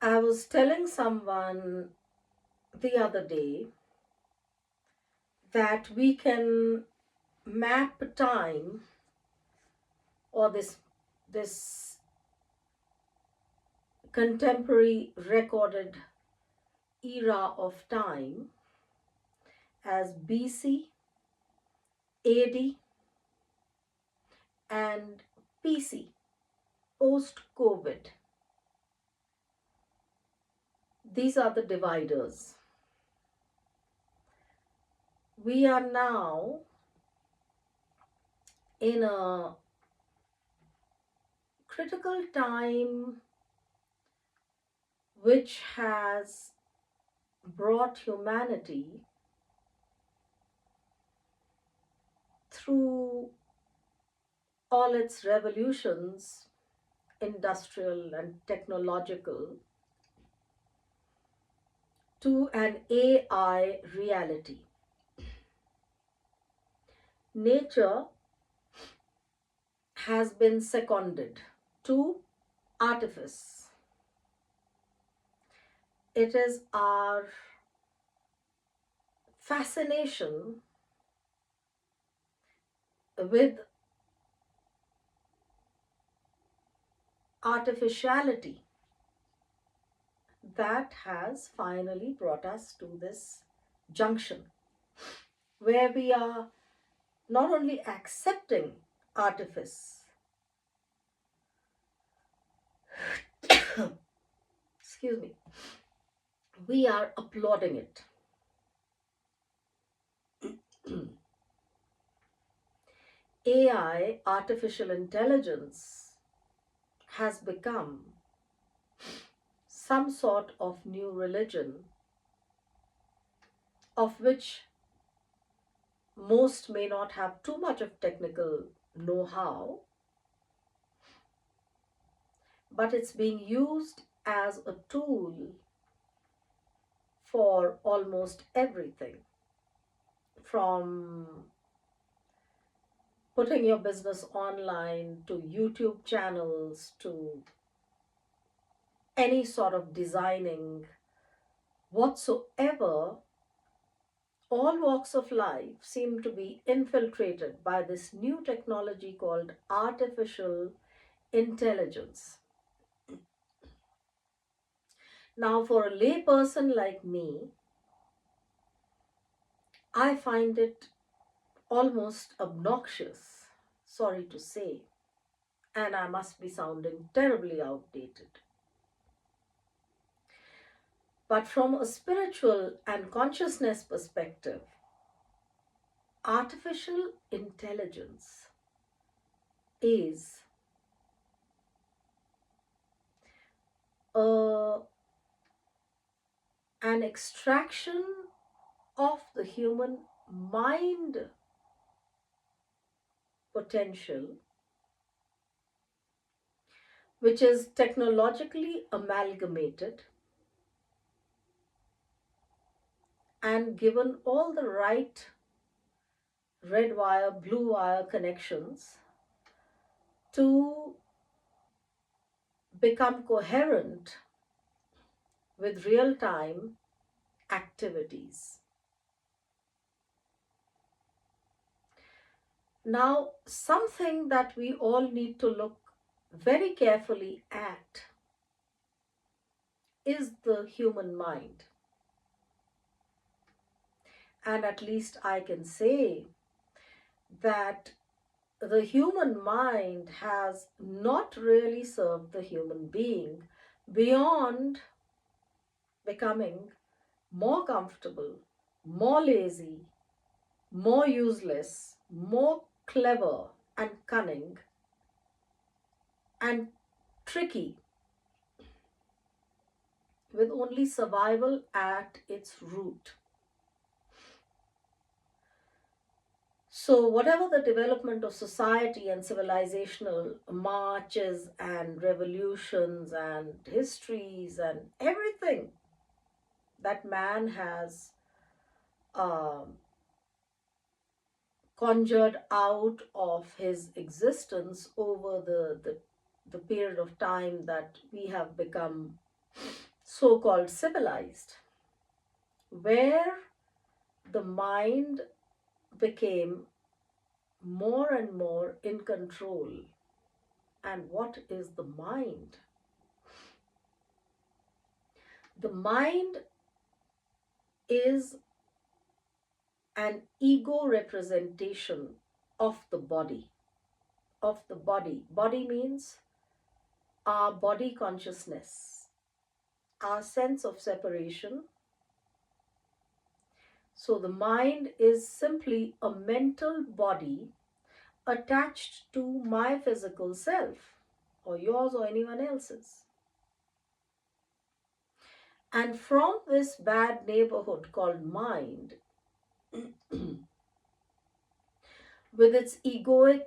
I was telling someone the other day that we can map time, or this contemporary recorded era of time, as BC, AD, and PC, post COVID. These are the dividers. We are now in a critical time which has brought humanity through all its revolutions, industrial and technological, to an AI reality. Nature has been seconded to artifice. It is our fascination with artificiality that has finally brought us to this junction where we are not only accepting artifice, excuse me, we are applauding it. AI, artificial intelligence, has become some sort of new religion of which most may not have too much of technical know-how, but it's being used as a tool for almost everything, from putting your business online to YouTube channels to any sort of designing whatsoever. All walks of life seem to be infiltrated by this new technology called artificial intelligence. Now, for a layperson like me, I find it almost obnoxious, sorry to say, and I must be sounding terribly outdated. But from a spiritual and consciousness perspective, artificial intelligence is a, an extraction of the human mind potential, which is technologically amalgamated and given all the right red wire, blue wire connections to become coherent with real time activities. Now, something that we all need to look very carefully at is the human mind. And at least I can say that the human mind has not really served the human being beyond becoming more comfortable, more lazy, more useless, more clever and cunning and tricky, with only survival at its root. So, whatever the development of society and civilizational marches and revolutions and histories and everything that man has um, conjured out of his existence over the period of time that we have become so called civilized, where the mind became more and more in control. And what is the mind? The mind is an ego representation of the body. Of the body. Body means our body consciousness, our sense of separation. So the mind is simply a mental body attached to my physical self, or yours or anyone else's. And from this bad neighborhood called mind, with its egoic,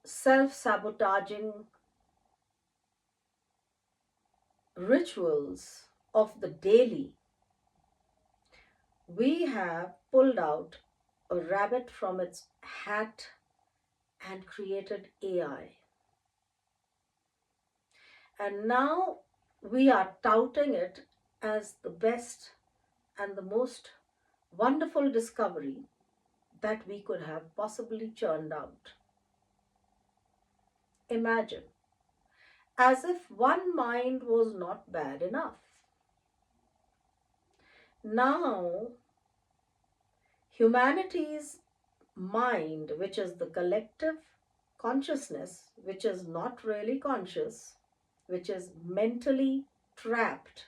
self sabotaging rituals of the daily, we have pulled out a rabbit from its hat and created AI. And now we are touting it as the best and the most wonderful discovery that we could have possibly churned out. Imagine, as if one mind was not bad enough. Now, humanity's mind, which is the collective consciousness, which is not really conscious, which is mentally trapped,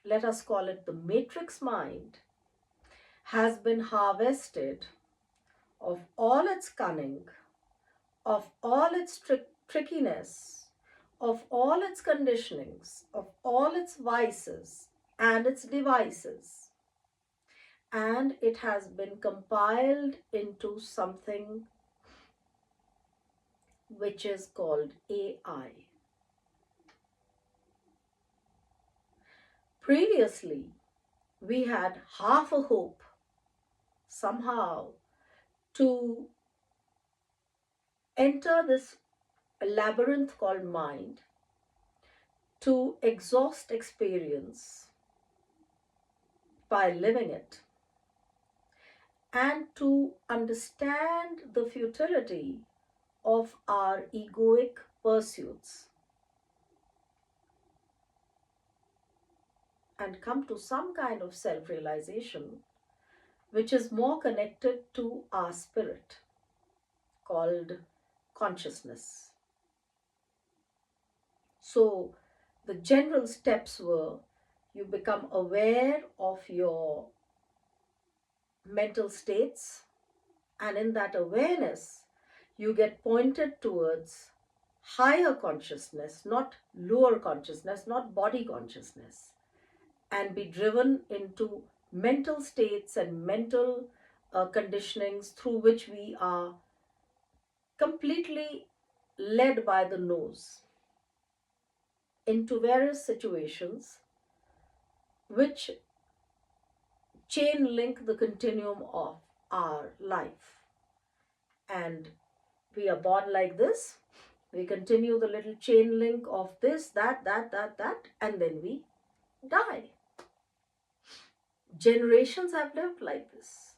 let us call it the matrix mind, has been harvested of all its cunning, of all its trickiness, of all its conditionings, of all its vices and its devices. And it has been compiled into something which is called AI. Previously, we had half a hope somehow to enter this labyrinth called mind, to exhaust experience by living it, and to understand the futility of our egoic pursuits and come to some kind of self-realization which is more connected to our spirit, called consciousness. So the general steps were: you become aware of your mental states, and in that awareness you get pointed towards higher consciousness, not lower consciousness, not body consciousness, and be driven into mental states and mental conditionings through which we are completely led by the nose into various situations which chain link the continuum of our life. And we are born like this, we continue the little chain link of this, that, and then we die. Generations have lived like this.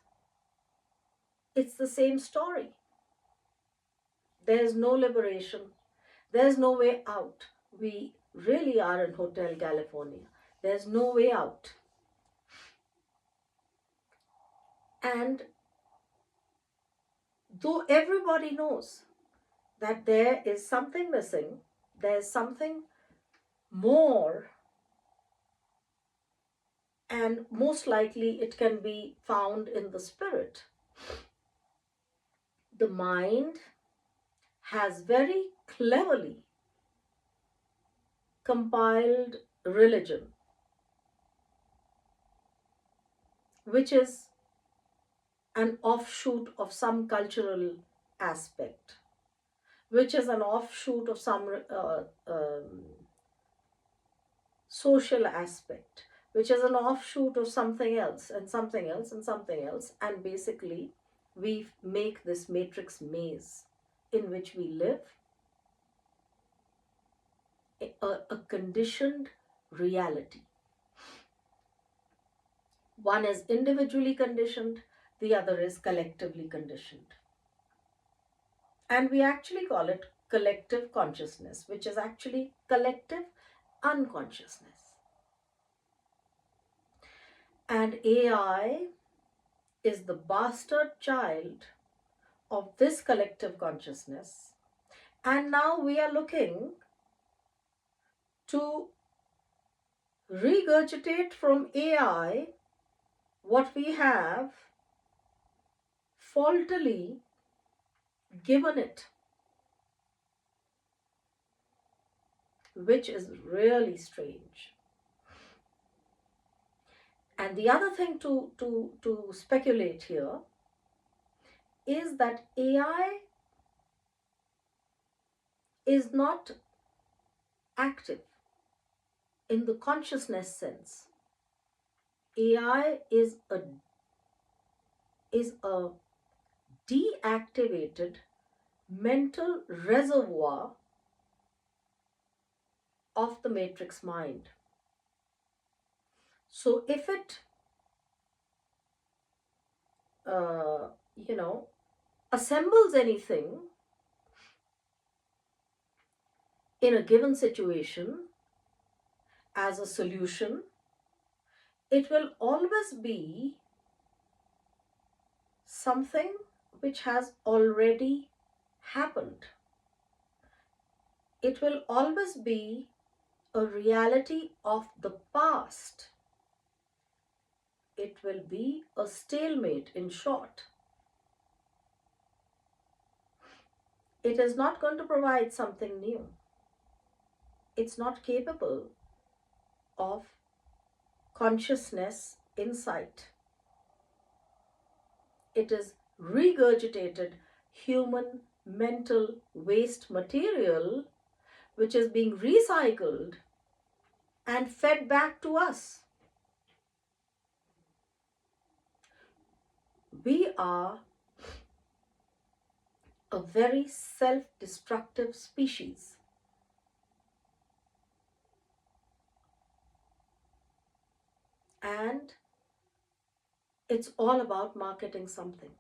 It's the same story. There's no liberation. There's no way out. We really are in Hotel California. There's no way out. And though everybody knows that there is something missing, there's something more, and most likely it can be found in the spirit, the mind has very cleverly compiled religion, which is an offshoot of some cultural aspect, which is an offshoot of some social aspect, which is an offshoot of something else and something else and something else. And basically, we make this matrix maze in which we live a conditioned reality. One is individually conditioned, the other is collectively conditioned. And we actually call it collective consciousness, which is actually collective unconsciousness. And AI is the bastard child of this collective consciousness. And now we are looking to regurgitate from AI what we have faultily given it, which is really strange. And the other thing to speculate here is that AI is not active in the consciousness sense. AI is a deactivated mental reservoir of the matrix mind. So if it, uh, you know, assembles anything in a given situation as a solution, it will always be something which has already happened. It will always be a reality of the past. It will be a stalemate, in short. It is not going to provide something new. It's not capable of consciousness insight. It is regurgitated human mental waste material which is being recycled and fed back to us. We are a very self-destructive species. And it's all about marketing something.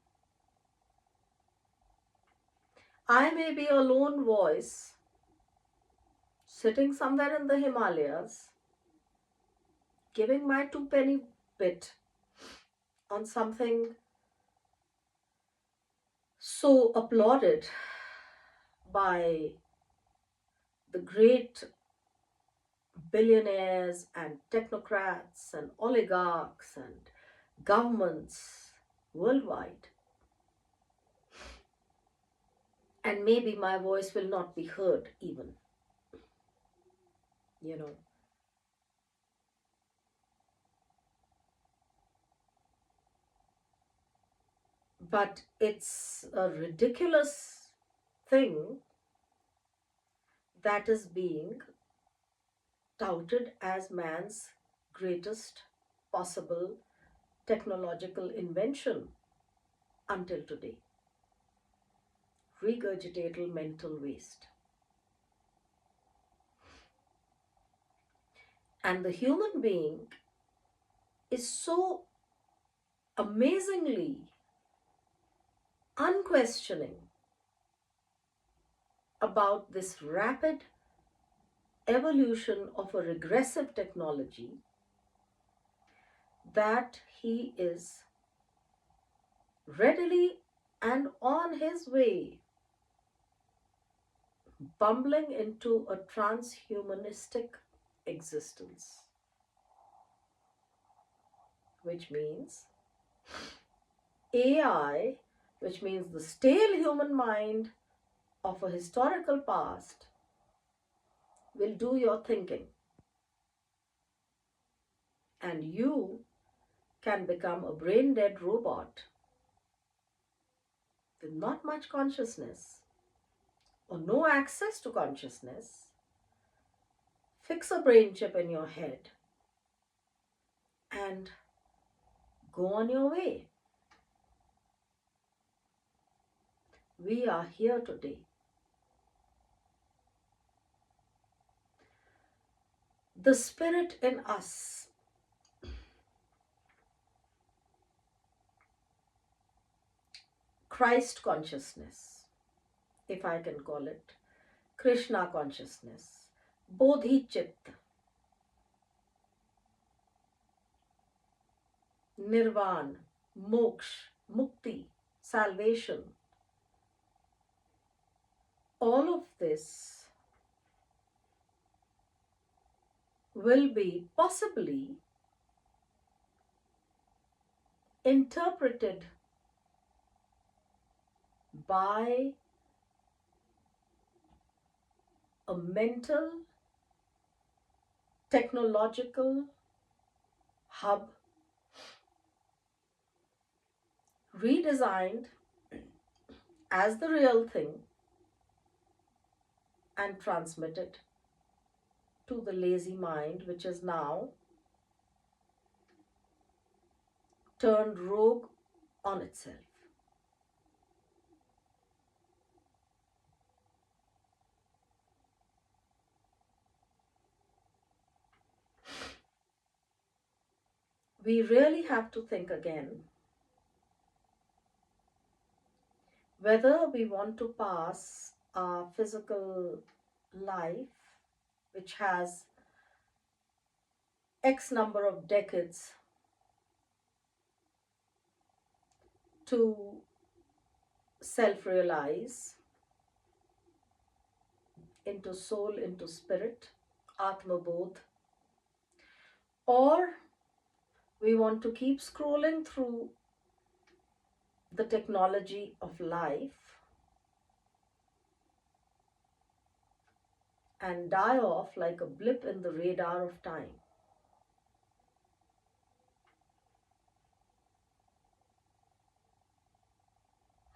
I may be a lone voice sitting somewhere in the Himalayas, giving my two penny bit on something so applauded by the great billionaires and technocrats and oligarchs and governments worldwide. And maybe my voice will not be heard even, you know. But it's a ridiculous thing that is being touted as man's greatest possible technological invention until today. Regurgitated mental waste. And the human being is so amazingly unquestioning about this rapid evolution of a regressive technology that he is readily and on his way bumbling into a transhumanistic existence, which means AI, which means the stale human mind of a historical past, will do your thinking. And you can become a brain dead robot with not much consciousness or no access to consciousness. Fix a brain chip in your head and go on your way. We are here today. The spirit in us, Christ consciousness, if I can call it, Krishna consciousness, Bodhi Chitta, Nirvana, Moksha, Mukti, salvation, all of this will be possibly interpreted by a mental, technological hub redesigned as the real thing and transmitted to the lazy mind, which is now turned rogue on itself. We really have to think again whether we want to pass our physical life, which has X number of decades, to self realize into soul, into spirit, Atma Bodh, or we want to keep scrolling through the technology of life and die off like a blip in the radar of time.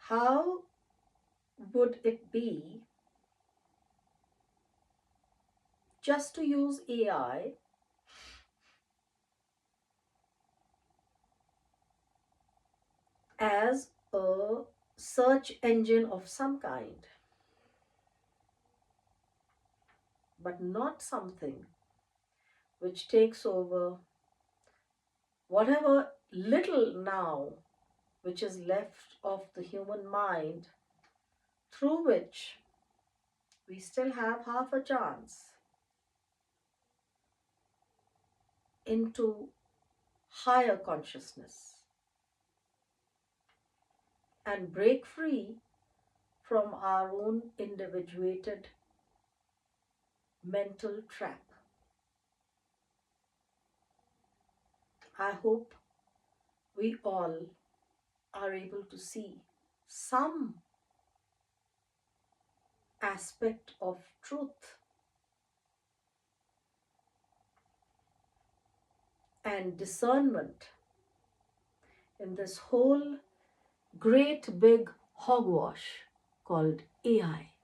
How would it be just to use AI as a search engine of some kind, but not something which takes over whatever little now which is left of the human mind, through which we still have half a chance into higher consciousness and break free from our own individuated mental trap. I hope we all are able to see some aspect of truth and discernment in this whole great big hogwash called AI.